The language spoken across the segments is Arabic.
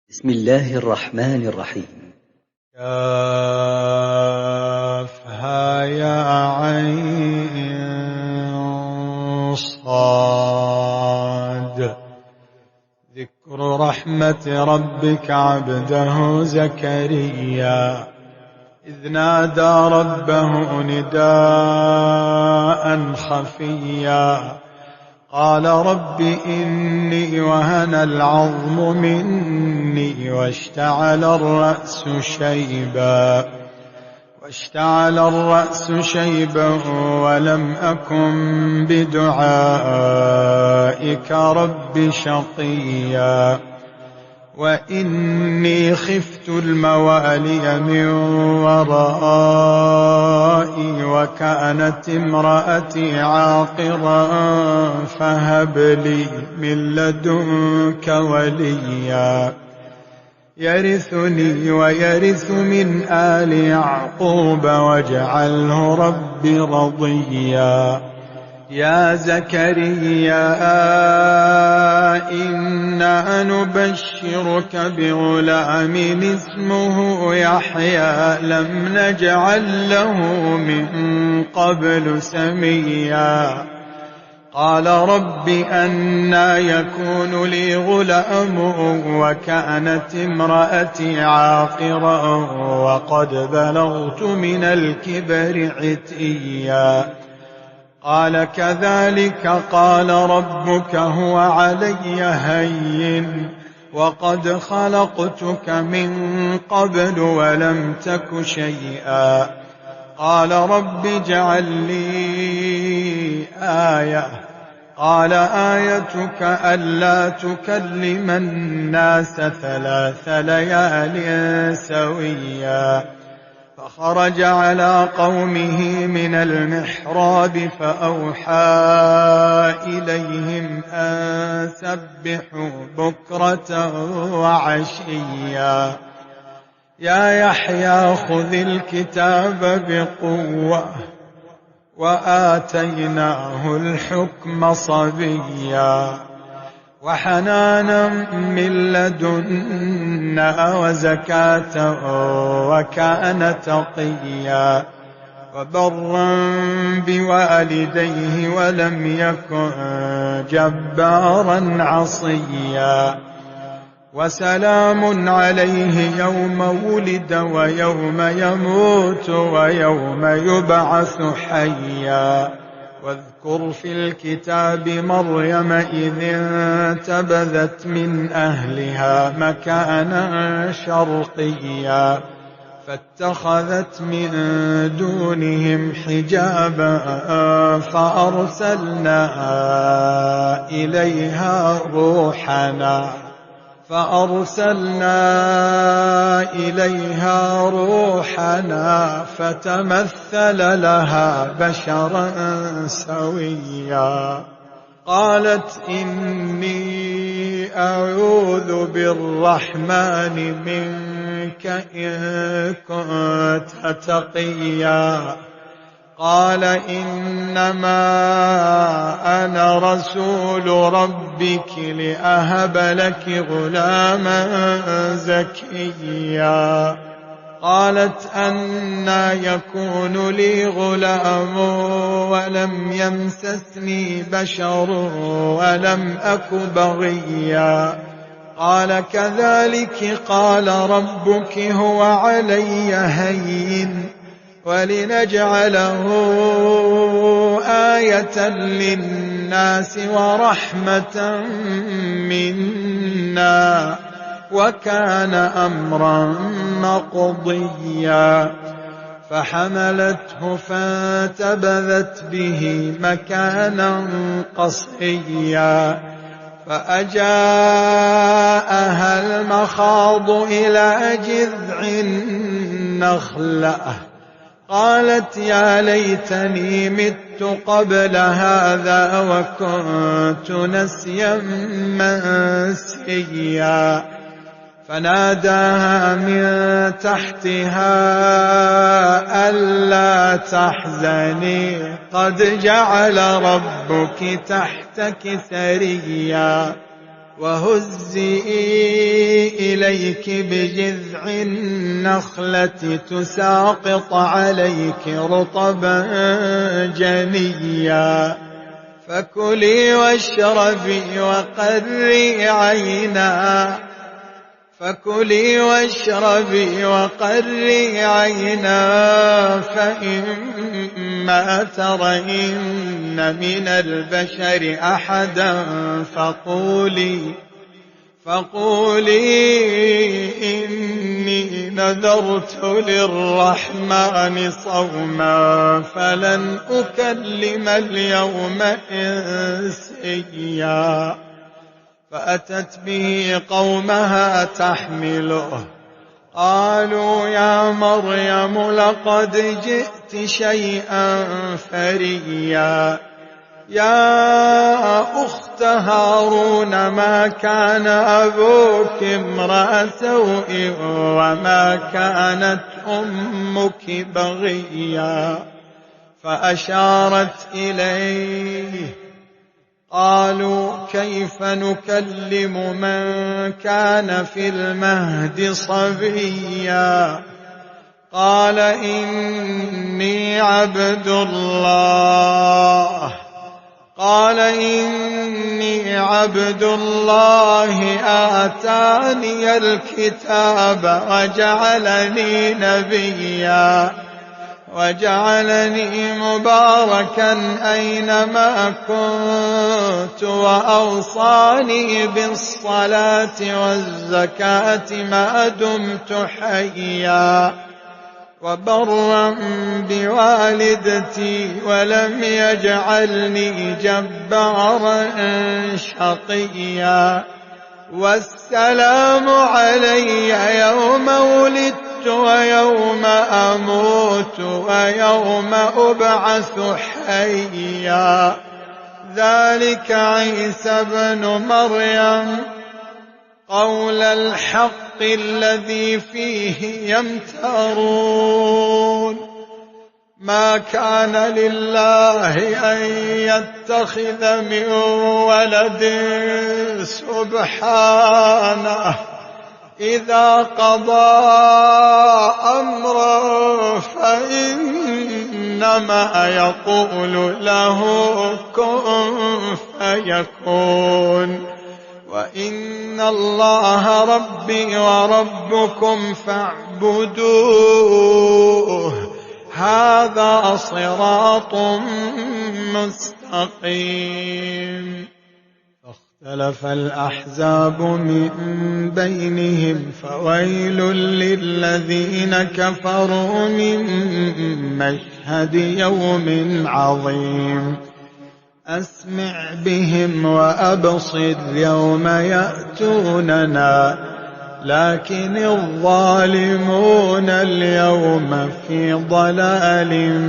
بسم الله الرحمن الرحيم. كافها يا عين صاد. ذكر رحمة ربك عبده زكريا إذ نادى ربه نداء خفيا قال رب إني وهن العظم مني واشتعل الرأس شيبا ولم أكن بدعائك رب شقيا وإني خفت الموالي من ورائي وكانت امرأتي عاقرا فهب لي من لدنك وليا يرثني ويرث من آل يعقوب واجعله رب رضيا. يا زكريا إنا نبشرك بغلام اسمه يحيى لم نجعل له من قبل سميا قال رب أنى يكون لي غلام وكانت امرأتي عاقرا وقد بلغت من الكبر عتيا قال كذلك قال ربك هو علي هين وقد خلقتك من قبل ولم تك شيئا قال رب اجعل لي آية قال آيتك ألا تكلم الناس 3 ليال سويا فخرج على قومه من المحراب فأوحى إليهم أن سبحوا بكرة وعشيا يا يحيى خذ الكتاب بقوة وآتيناه الحكم صبيا وحنانا من لدنا وزكاة وكان تقيا وبرا بوالديه ولم يكن جبارا عصيا وسلام عليه يوم ولد ويوم يموت ويوم يبعث حيا واذكر في الكتاب مريم إذ انتبذت من أهلها مكانا شرقيا فاتخذت من دونهم حجابا فأرسلنا إليها روحنا فتمثل لها بشرا سويا قالت إني أعوذ بالرحمن منك إن كنت تقيا قال إنما أنا رسول ربك لأهب لك غلاما زكيا قالت أنى يكون لي غلام ولم يمسسني بشر ولم أك بغيا قال كذلك قال ربك هو علي هين ولنجعله آية للناس ورحمة منا وكان أمرا مقضيا فحملته فانتبذت به مكانا قصيا فأجاءها المخاض إلى جذع النخلة قالت يا ليتني مت قبل هذا وكنت نسيا منسيا فناداها من تحتها ألا تحزني قد جعل ربك تحتك سريا وهزي إليك بجذع النخلة تساقط عليك رطبا جنيا فكلي واشربي وقري عينا فإما ترين من البشر أحدا فقولي إني نذرت للرحمن صوما فلن أكلم اليوم إنسيا فأتت به قومها تحمله قالوا يا مريم لقد جئت شيئا فريا يا أخت هارون ما كان أبوك امرأ سوء وما كانت أمك بغيا فأشارت إليه قالوا كيف نكلم من كان في المهد صبيا قال إني عبد الله آتاني الكتاب وجعلني نبيا وجعلني مباركا أينما كنت وأوصاني بالصلاة والزكاة ما دمت حيا وبرا بوالدتي ولم يجعلني جبارا شقيا والسلام علي يوم ولدت ويوم أموت ويوم أبعث حيا ذلك عيسى بن مريم قول الحق الذي فيه يمترون ما كان لله أن يتخذ من ولد سبحانه إذا قضى أمرا فإنما يقول له كن فيكون وإن الله ربي وربكم فاعبدوه هذا صراط مستقيم فاختلف الأحزاب من بينهم فويل للذين كفروا من مشهد يوم عظيم أسمع بهم وأبصر يوم يأتوننا لكن الظالمون اليوم في ضلال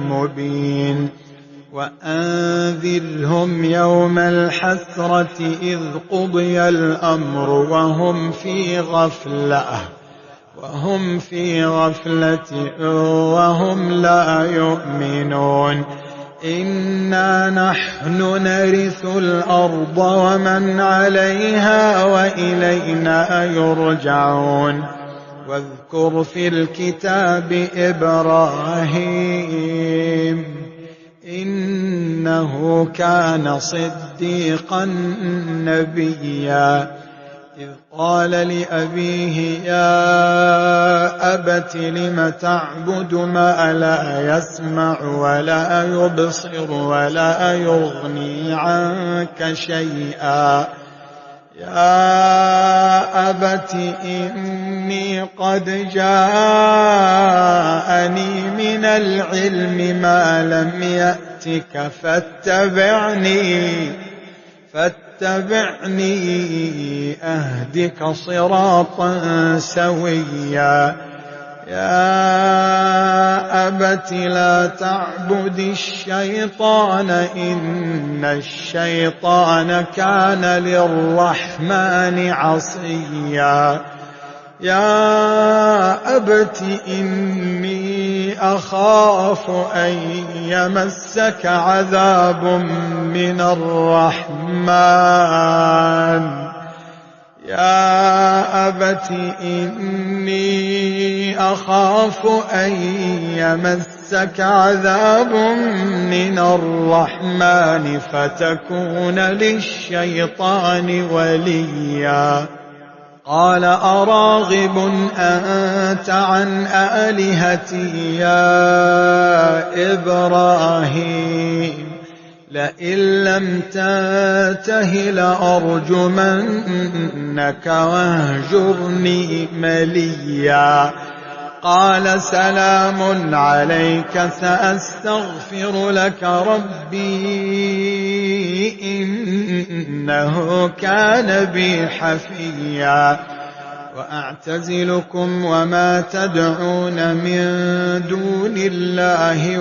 مبين وأنذرهم يوم الحسرة إذ قضي الأمر وهم في غفلة وهم لا يؤمنون إنا نحن نرث الأرض ومن عليها وإلينا يرجعون واذكر في الكتاب إبراهيم إنه كان صديقا نبيا إذ قال لأبيه يا أبت لم تعبد ما لا يسمع ولا يبصر ولا يغني عنك شيئا يا أبت إني قد جاءني من العلم ما لم يأتك فاتبعني أهدك صراطا سويا يا أبت لا تعبد الشيطان إن الشيطان كان للرحمن عصيا يا أبت إني أخاف أن يمسك عذاب من الرحمن يا أبت إني أخاف أن يمسك عذاب من الرحمن فتكون للشيطان وليا. قال أراغب أنت عن آلهتي يا إبراهيم لئن لم تنته لأرجمنك واهجرني مليا. قال سلام عليك سأستغفر لك ربي إنه كان بي حفيا. وأعتزلكم وما تدعون من دون الله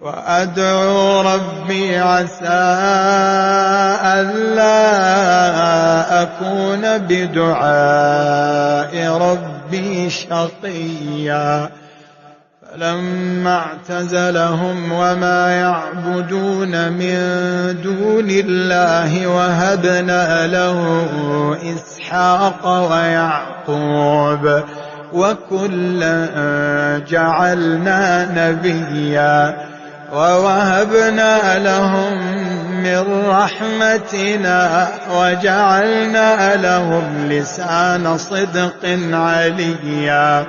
وأدعو ربي عسى ألا أكون بدعاء ربي شقيا. فلما اعتزلهم وما يعبدون من دون الله وهبنا له إسحاق ويعقوب وكلا جعلنا نبيا. ووهبنا لهم من رحمتنا وجعلنا لهم لسان صدق عليا.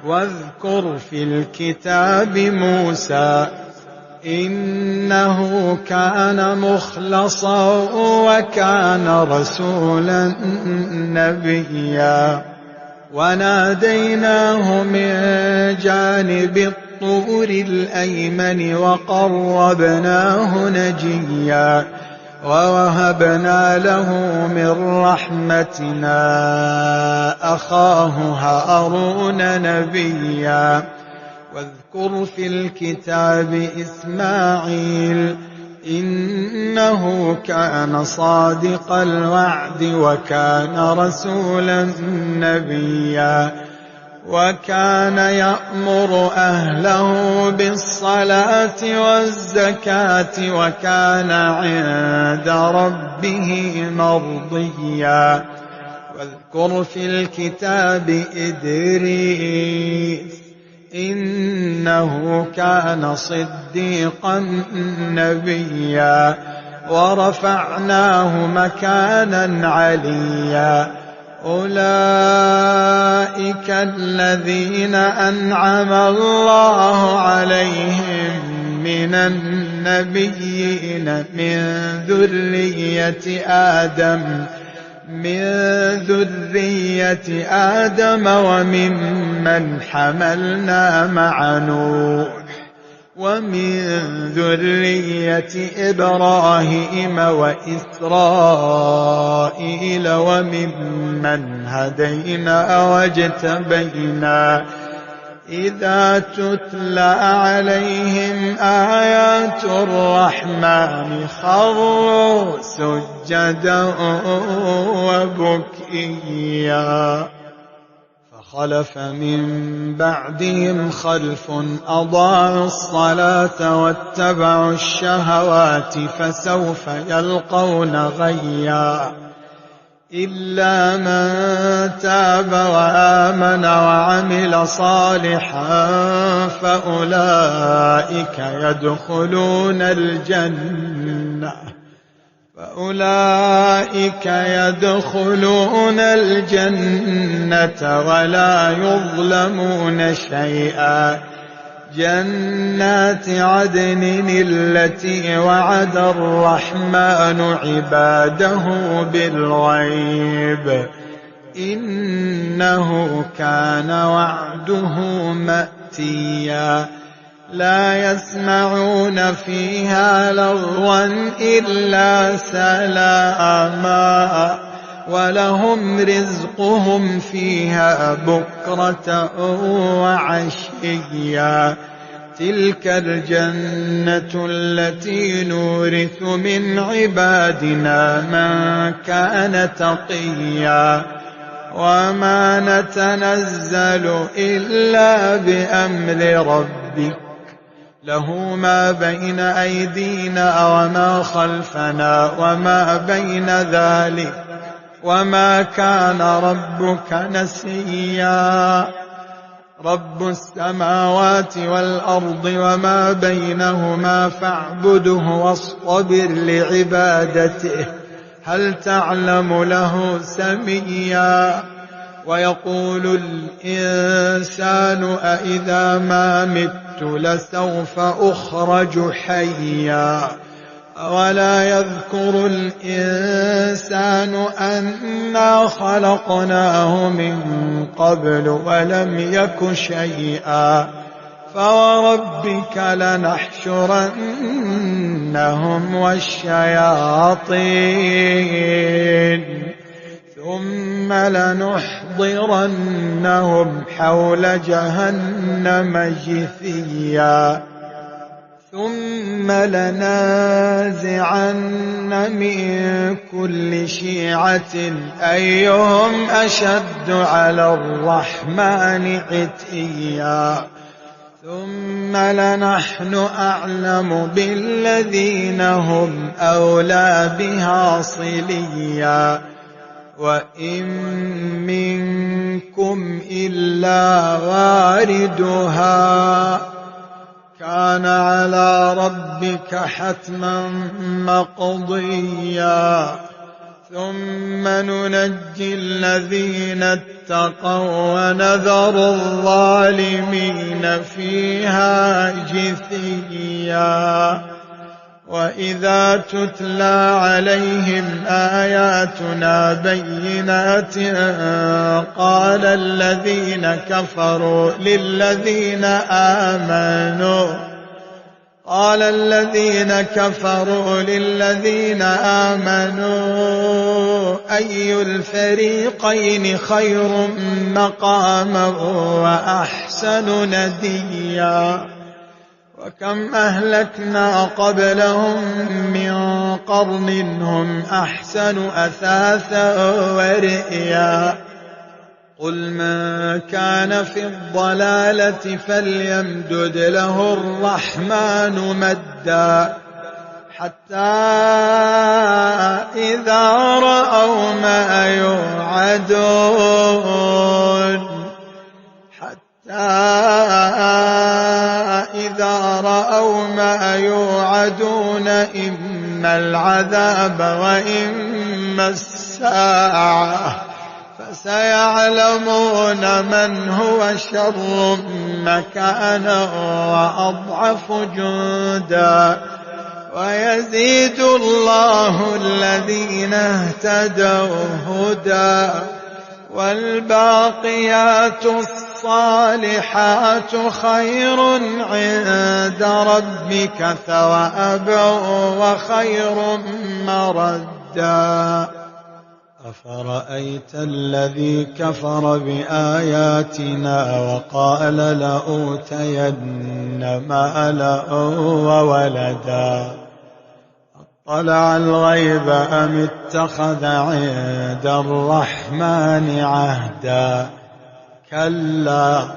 واذكر في الكتاب موسى إنه كان مخلصا وكان رسولا نبيا. وناديناه من جانب الطور الأيمن وقربناه نجيا. ووهبنا له من رحمتنا أخاه هارون نبيا. واذكر في الكتاب إسماعيل إنه كان صادق الوعد وكان رسولا نبيا. وكان يأمر أهله بالصلاة والزكاة وكان عند ربه مرضيا. واذكر في الكتاب إدريس إنه كان صديقا نبيا. ورفعناه مكانا عليا. أولئك الذين أنعم الله عليهم من النبيين من ذرية آدم وممن حملنا مع نوح ومن ذرية إبراهيم وإسرائيل وممن هدينا واجتبينا. إذا تتلى عليهم آيات الرحمن خروا سجدا وبكيا. فخلف من بعدهم خلف أضاعوا الصلاة واتبعوا الشهوات فسوف يلقون غيا. إلا من تاب وآمن وعمل صالحا فأولئك يدخلون الجنة ولا يظلمون شيئا. جنات عدن التي وعد الرحمن عباده بالغيب إنه كان وعده مأتيا. لا يسمعون فيها لغوا إلا سلاما ولهم رزقهم فيها بكرة وعشيا. تلك الجنة التي نورث من عبادنا من كان تقيا. وما نتنزل إلا بأمر ربك له ما بين أيدينا وما خلفنا وما بين ذلك وما كان ربك نسيا. رب السماوات والأرض وما بينهما فاعبده واصطبر لعبادته هل تعلم له سميا. ويقول الإنسان أإذا ما مت لسوف أخرج حيا. ولا يذكر الإنسان أنا خلقناه من قبل ولم يك شيئا. فوربك لنحشرنهم والشياطين ثم لنحضرنهم حول جهنم جثيا. ثم لنازعن من كل شيعة أيهم أشد على الرحمن عتيا. ثم لنحن أعلم بالذين هم أولى بها صليا. وإن منكم إلا واردها كان على ربك حتما مقضيا. ثم ننجي الذين اتقوا ونذر الظالمين فيها جثيا. وإذا تتلى عليهم آياتنا بينات قال الذين كفروا للذين آمنوا أي الفريقين خير مقاما وأحسن نديا. وكم أهلكنا قبلهم من قرن هم أحسن أثاثا ورئيا. قل من كان في الضلالة فليمدد له الرحمن مدا حتى إذا رأوا ما يوعدون إما العذاب وإما الساعة فسيعلمون من هو شر مكانا وأضعف جندا. ويزيد الله الذين اهتدوا هدى والباقيات الصالحات خير عند ربك ثوابا وخير مردا. أفرأيت الذي كفر بآياتنا وقال لأوتين مالا وولدا اطلع الغيب أم اتخذ عند الرحمن عهدا. كلا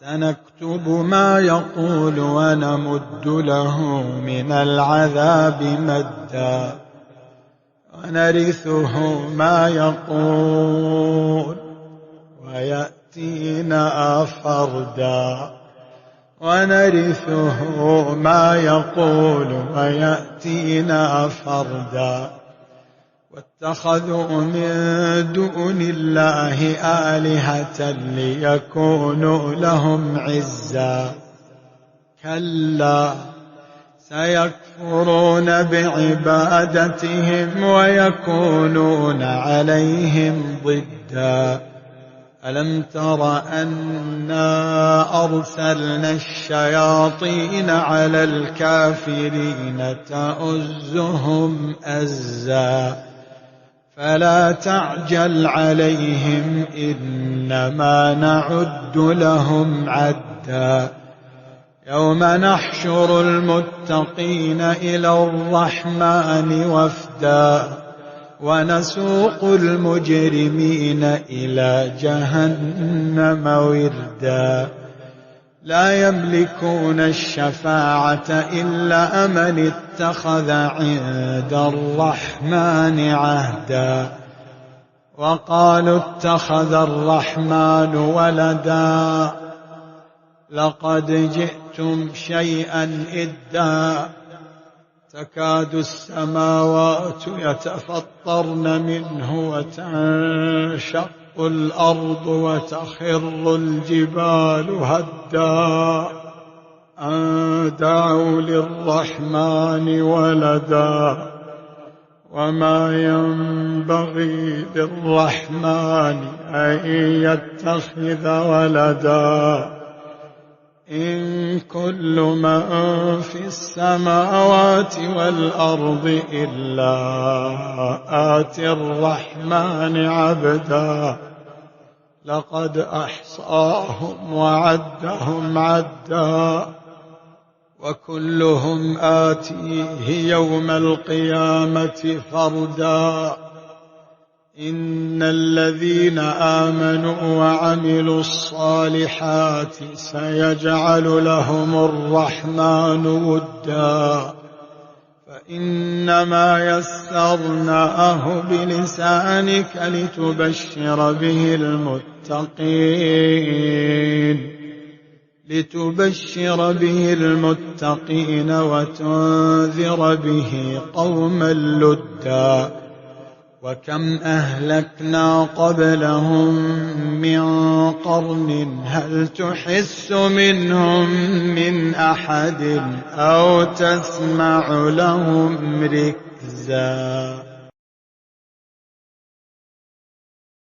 سنكتب ما يقول ونمد له من العذاب مدا ونرثه ما يقول ويأتينا فردا. واتخذوا من دون الله آلهة ليكونوا لهم عزا. كلا سيكفرون بعبادتهم ويكونون عليهم ضدا. ألم تر أنا أرسلنا الشياطين على الكافرين تؤزهم أزا فلا تعجل عليهم إنما نعد لهم عدا. يوم نحشر المتقين إلى الرحمن وفدا ونسوق المجرمين إلى جهنم وردا. لا يملكون الشفاعة إلا من اتخذ عند الرحمن عهدا وقالوا اتخذ الرحمن ولدا لقد جئتم شيئا إدا تكاد السماوات يتفطرن منه وتنشق الأرض وتخر الجبال هدا أن دعوا للرحمن ولدا وما ينبغي للرحمن أن يتخذ ولدا إن كل من في السماوات والأرض إلا آتي الرحمن عبدا لقد أحصاهم وعدهم عدا وكلهم آتيه يوم القيامة فردا إن الذين آمنوا وعملوا الصالحات سيجعل لهم الرحمن ودا فإنما يسرناه بلسانك لتبشر به المتقين وتنذر به قوما لدا وكم أهلكنا قبلهم من قرن هل تحس منهم من أحد أو تسمع لهم ركزا